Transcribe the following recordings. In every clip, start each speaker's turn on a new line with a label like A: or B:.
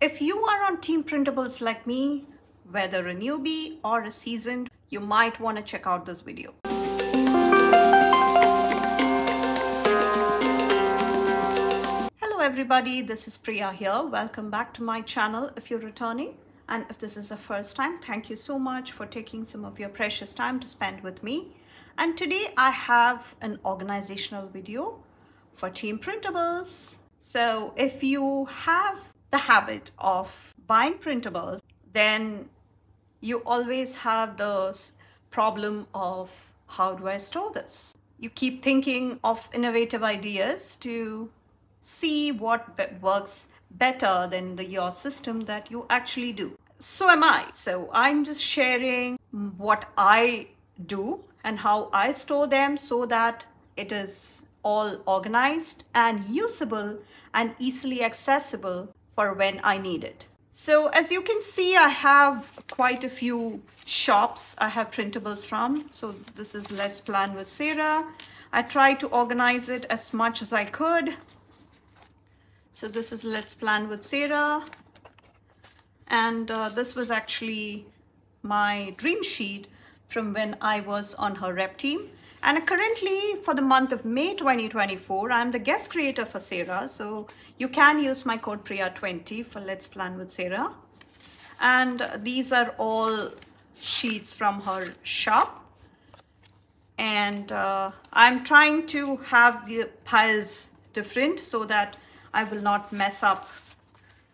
A: If you are on Team Printables like me, whether a newbie or a seasoned, you might want to check out this video. Hello everybody, this is Priya here. Welcome back to my channel if you're returning. And if this is the first time, thank you so much for taking some of your precious time to spend with me. And today I have an organizational video for Team Printables. So if you have the habit of buying printables, then you always have the problem of how do I store this? You keep thinking of innovative ideas to see what works better than your system that you actually do. So am I. So I'm just sharing what I do and how I store them so that it is all organized and usable and easily accessible for when I need it. So as you can see, I have quite a few shops I have printables from. So this is Let's Plan with Sarah. I tried to organize it as much as I could. So this is Let's Plan with Sarah. And this was actually my dream sheet from when I was on her rep team. And currently for the month of May 2024, I'm the guest creator for Sarah. So you can use my code Priya20 for Let's Plan with Sarah. And these are all sheets from her shop. And I'm trying to have the piles different so that I will not mess up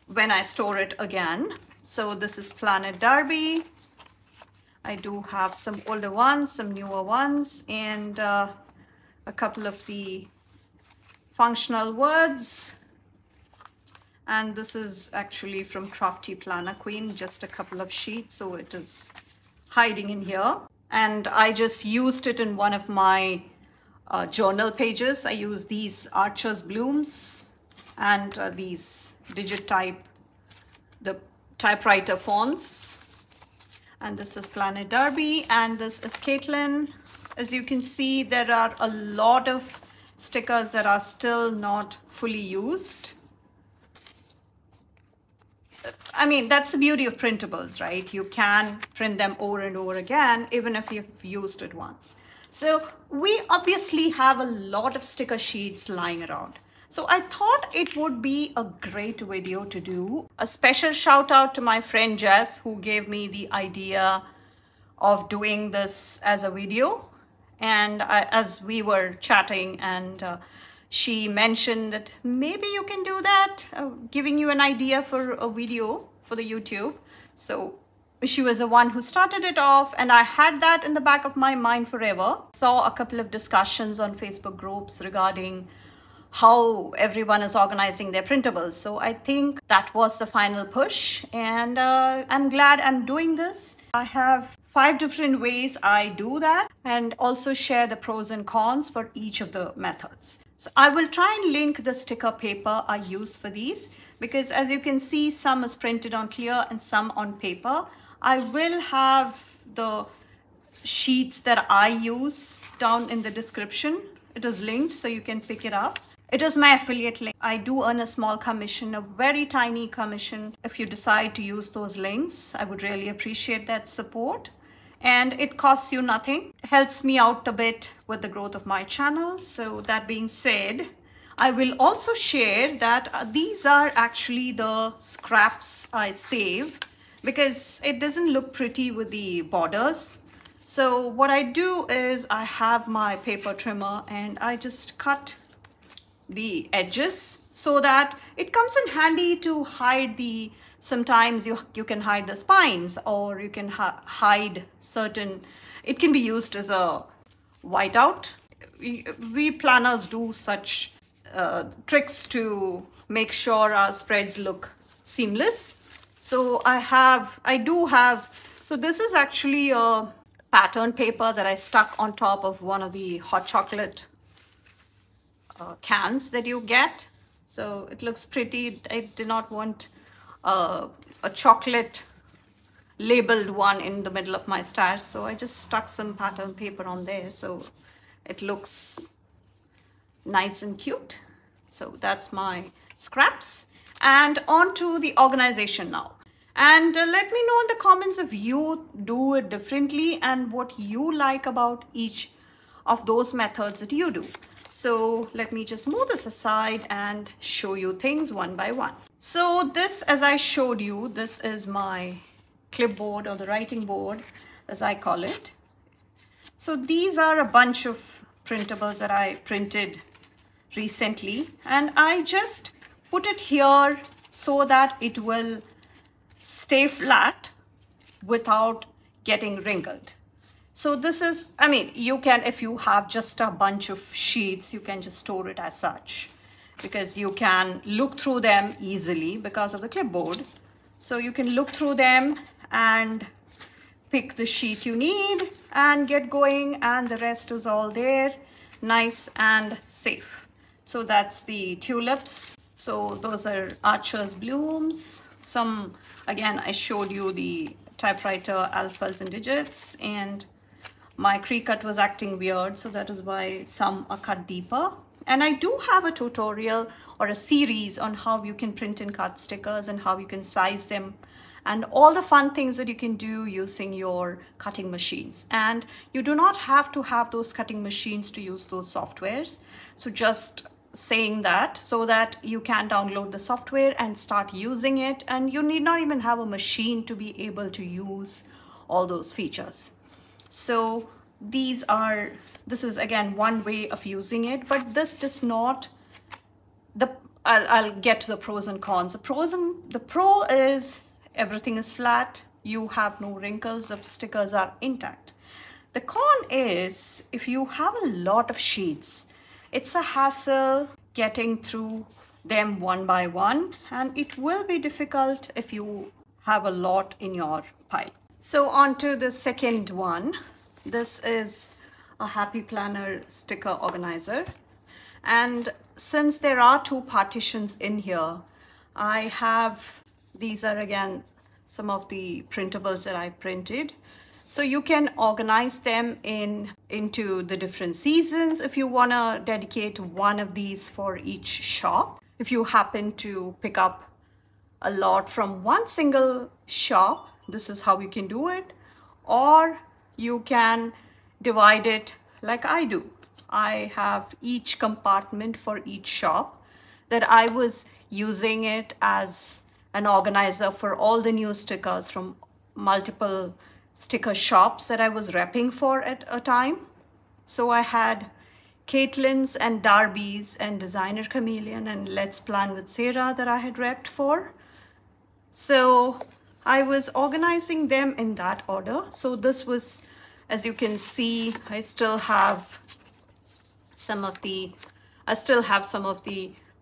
A: when I store it again. So this is Planet Derby. I do have some older ones, some newer ones, and a couple of the functional words. And this is actually from Crafty Planner Queen, just a couple of sheets, so it is hiding in here. And I just used it in one of my journal pages. I use these Archer's Blooms and these Digitype, the typewriter fonts. And this is Planet Derby, and this is Caitlin. As you can see, there are a lot of stickers that are still not fully used. I mean, that's the beauty of printables, right? You can print them over and over again, even if you've used it once. So we obviously have a lot of sticker sheets lying around. So I thought it would be a great video to do. A special shout out to my friend Jess, who gave me the idea of doing this as a video. And as we were chatting, and she mentioned that maybe you can do that, giving you an idea for a video for the YouTube. So she was the one who started it off, and I had that in the back of my mind forever. Saw a couple of discussions on Facebook groups regarding how everyone is organizing their printables. So I think that was the final push, and I'm glad I'm doing this. I have 5 different ways I do that, and also share the pros and cons for each of the methods. So I will try and link the sticker paper I use for these, because as you can see, some is printed on clear and some on paper. I will have the sheets that I use down in the description. It is linked so you can pick it up. It is my affiliate link. I do earn a small commission, a very tiny commission. If you decide to use those links, I would really appreciate that support. And it costs you nothing. It helps me out a bit with the growth of my channel. So that being said, I will also share that these are actually the scraps I save, because it doesn't look pretty with the borders. So what I do is I have my paper trimmer and I just cut the edges so that it comes in handy to hide the, sometimes you can hide the spines, or you can hide certain, it can be used as a whiteout. We planners do such tricks to make sure our spreads look seamless. So I do have, so this is actually a pattern paper that I stuck on top of one of the hot chocolate cans that you get. So it looks pretty. I did not want a chocolate labeled one in the middle of my stash, so I just stuck some pattern paper on there so it looks nice and cute. So that's my scraps. And on to the organization now. And let me know in the comments if you do it differently and what you like about each of those methods that you do. So let me just move this aside and show you things one by one. So this, as I showed you, this is my clipboard, or the writing board as I call it. So these are a bunch of printables that I printed recently, and I just put it here so that it will stay flat without getting wrinkled. So this is, I mean, you can, if you have just a bunch of sheets, you can just store it as such, because you can look through them easily because of the clipboard. So you can look through them and pick the sheet you need and get going, and the rest is all there, nice and safe. So that's the tulips. So those are Archer's blooms. Some, again, I showed you the typewriter alphas and digits, and my crease cut was acting weird, so that is why some are cut deeper. And I do have a tutorial or a series on how you can print and cut stickers and how you can size them and all the fun things that you can do using your cutting machines. And you do not have to have those cutting machines to use those softwares. So just saying that, so that you can download the software and start using it, and you need not even have a machine to be able to use all those features. So this is again one way of using it, but this does not, I'll get to the pros and cons. The pro is everything is flat, you have no wrinkles, the stickers are intact. The con is if you have a lot of sheets, it's a hassle getting through them one by one, and it will be difficult if you have a lot in your pile. So on to the second one. This is a Happy Planner sticker organizer. And since there are two partitions in here, I have, these are again some of the printables that I printed. So you can organize them into the different seasons if you want to dedicate one of these for each shop. If you happen to pick up a lot from one single shop, this is how you can do it. Or you can divide it like I do. I have each compartment for each shop that I was using it as an organizer for all the new stickers from multiple sticker shops that I was repping for at a time. So I had Caitlin's and Darby's and Designer Chameleon and Let's Plan with Sarah that I had repped for. So I was organizing them in that order. So this was, as you can see, I still have some of the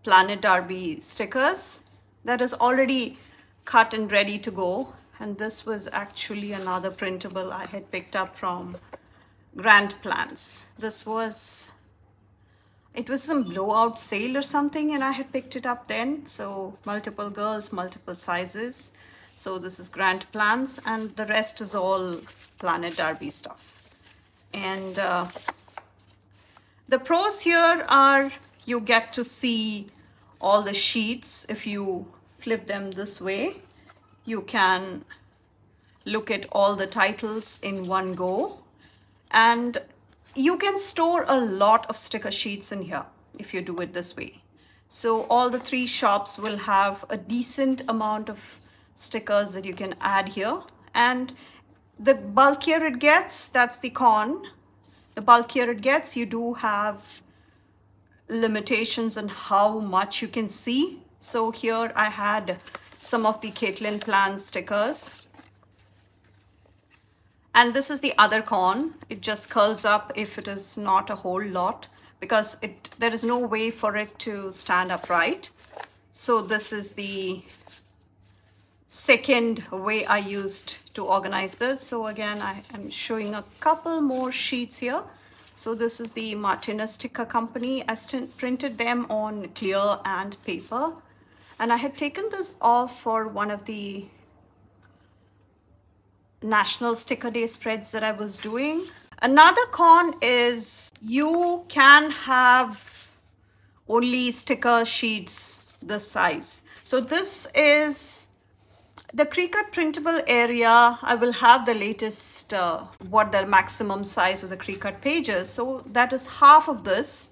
A: Planet Darby stickers that is already cut and ready to go. And this was actually another printable I had picked up from Grand Plans. It was some blowout sale or something, and I had picked it up then. So multiple girls, multiple sizes. So this is Grand Plans, and the rest is all Planet Darby stuff. And the pros here are you get to see all the sheets. If you flip them this way, you can look at all the titles in one go, and you can store a lot of sticker sheets in here if you do it this way. So all the three shops will have a decent amount of stickers that you can add here, and the bulkier it gets, that's the con. The bulkier it gets, you do have limitations on how much you can see. So here I had some of the Caitlin Plan stickers. And this is the other con. It just curls up if it is not a whole lot, because there is no way for it to stand upright. So this is the second way I used to organize this. So again, I am showing a couple more sheets here. So this is the Martinez sticker company. I printed them on clear and paper. And I had taken this off for one of the National Sticker Day spreads that I was doing. Another con is you can have only sticker sheets this size. So this is the Cricut printable area. I will have the latest, what the maximum size of the Cricut pages. So that is half of this.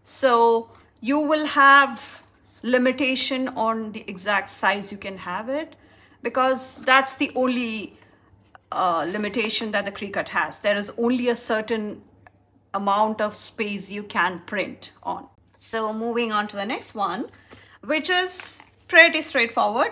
A: So you will have limitation on the exact size you can have it, because that's the only limitation that the Cricut has. There is only a certain amount of space you can print on. So moving on to the next one, which is pretty straightforward.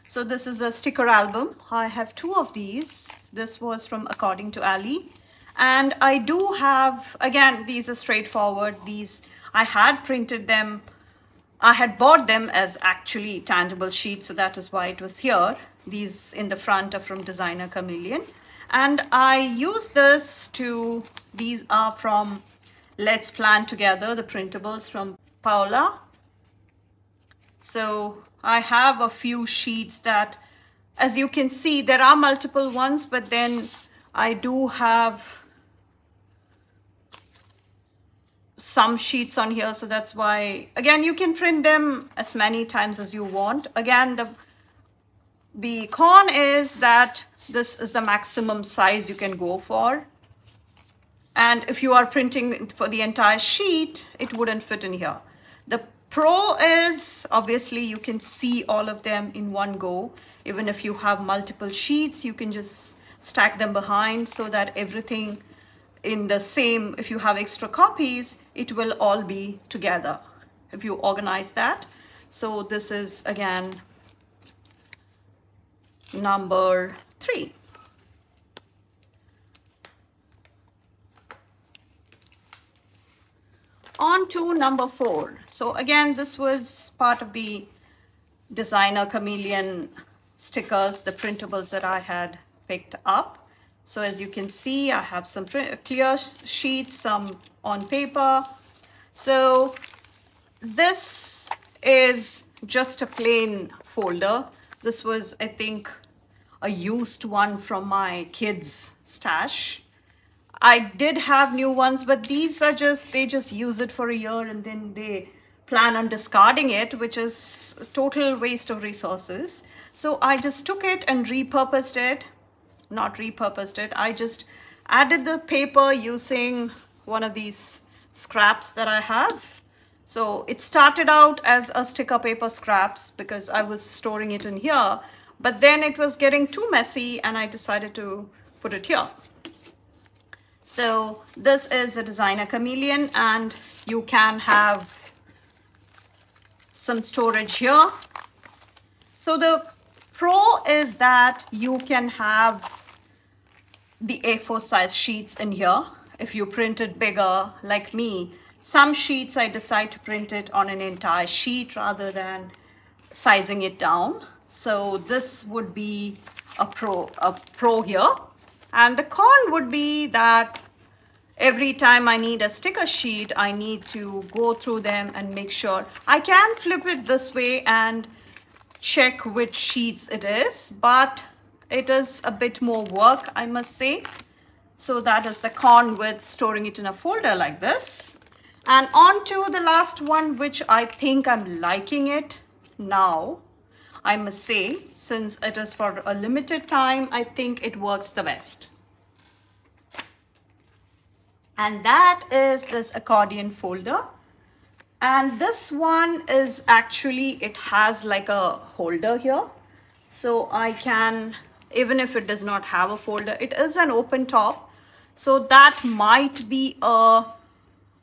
A: So this is the sticker album. I have 2 of these. This was from According to Ali. And I do have, again, these are straightforward. These, I had printed them. I had bought them as actually tangible sheets. So that is why it was here. These in the front are from Designer Chameleon. And I use this to, these are from Let's Plan Together, the printables from Paola. So I have a few sheets that, as you can see, there are multiple ones, but then I do have some sheets on here. So that's why, again, you can print them as many times as you want. Again, the con is that this is the maximum size you can go for. And if you are printing for the entire sheet, it wouldn't fit in here. The pro is, obviously, you can see all of them in one go. Even if you have multiple sheets, you can just stack them behind so that everything in the same, if you have extra copies, it will all be together if you organize that. So this is, again, number 3. On to number 4. So again, this was part of the Designer Chameleon stickers, the printables that I had picked up. So as you can see, I have some clear sheets, some on paper. So this is just a plain folder. This was, I think, a used one from my kids' stash. I did have new ones, but these are just, they just use it for a year and then they plan on discarding it, which is a total waste of resources. So I just took it and repurposed it. Not repurposed it. I just added the paper using one of these scraps that I have. So it started out as a sticker paper scraps because I was storing it in here, but then it was getting too messy and I decided to put it here. So this is the Designer Chameleon, and you can have some storage here. So the pro is that you can have the A4 size sheets in here. If you print it bigger, like me, some sheets I decide to print it on an entire sheet rather than sizing it down. So this would be a pro here. And the con would be that every time I need a sticker sheet, I need to go through them and make sure. I can flip it this way and check which sheets it is, but it is a bit more work, I must say. So that is the con with storing it in a folder like this. And on to the last one, which I think I'm liking it now, I must say, since it is for a limited time, I think it works the best. And that is this accordion folder. And this one is actually, it has like a holder here. So I can, even if it does not have a folder, it is an open top. So that might be a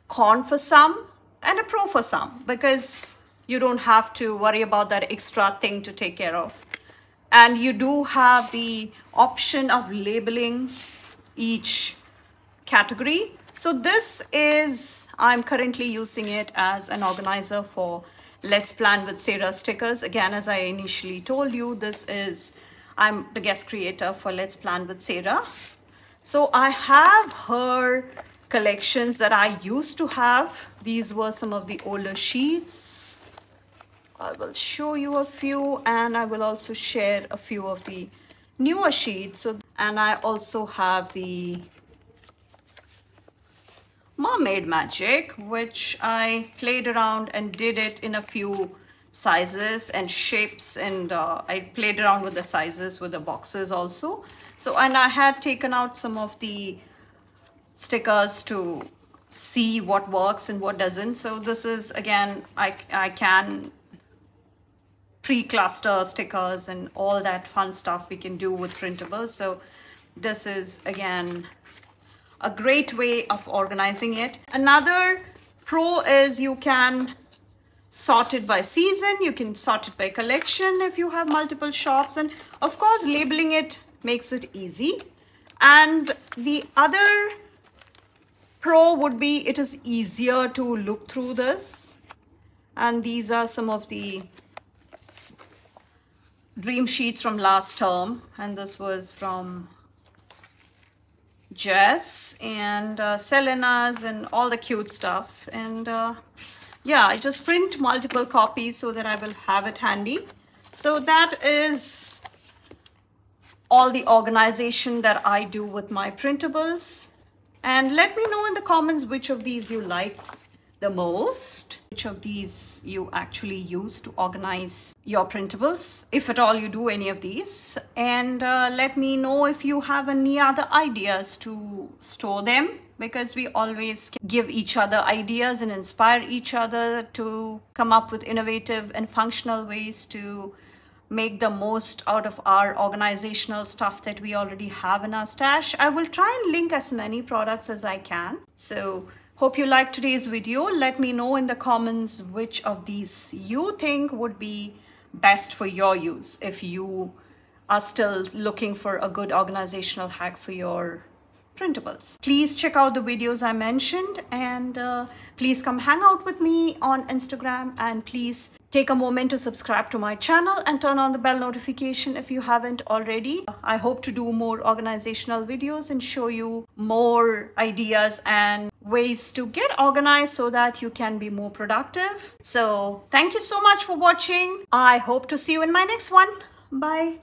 A: con for some and a pro for some, because you don't have to worry about that extra thing to take care of. And you do have the option of labeling each category. So this is, I'm currently using it as an organizer for Let's Plan with Sarah stickers. Again, as I initially told you, this is, I'm the guest creator for Let's Plan with Sarah. So I have her collections that I used to have. These were some of the older sheets. I will show you a few, and I will also share a few of the newer sheets. So, and I also have the Mermaid Magic, which I played around and did it in a few sizes and shapes, and I played around with the sizes with the boxes also. So, and I had taken out some of the stickers to see what works and what doesn't. So this is, again, I can pre-cluster stickers and all that fun stuff we can do with printables. So this is, again, a great way of organizing it. Another pro is you can sort it by season, you can sort it by collection if you have multiple shops, and of course labeling it makes it easy. And the other pro would be it is easier to look through this. And these are some of the dream sheets from last term, and this was from Jess and Selena's and all the cute stuff. And yeah, I just print multiple copies so that I will have it handy. So that is all the organization that I do with my printables. And let me know in the comments which of these you like the most, which of these you actually use to organize your printables, if at all you do any of these. And let me know if you have any other ideas to store them, because we always give each other ideas and inspire each other to come up with innovative and functional ways to make the most out of our organizational stuff that we already have in our stash. I will try and link as many products as I can. So hope you liked today's video. Let me know in the comments which of these you think would be best for your use if you are still looking for a good organizational hack for your printables. Please check out the videos I mentioned, and please come hang out with me on Instagram, and please take a moment to subscribe to my channel and turn on the bell notification if you haven't already. I hope to do more organizational videos and show you more ideas and ways to get organized so that you can be more productive. So thank you so much for watching. I hope to see you in my next one. Bye.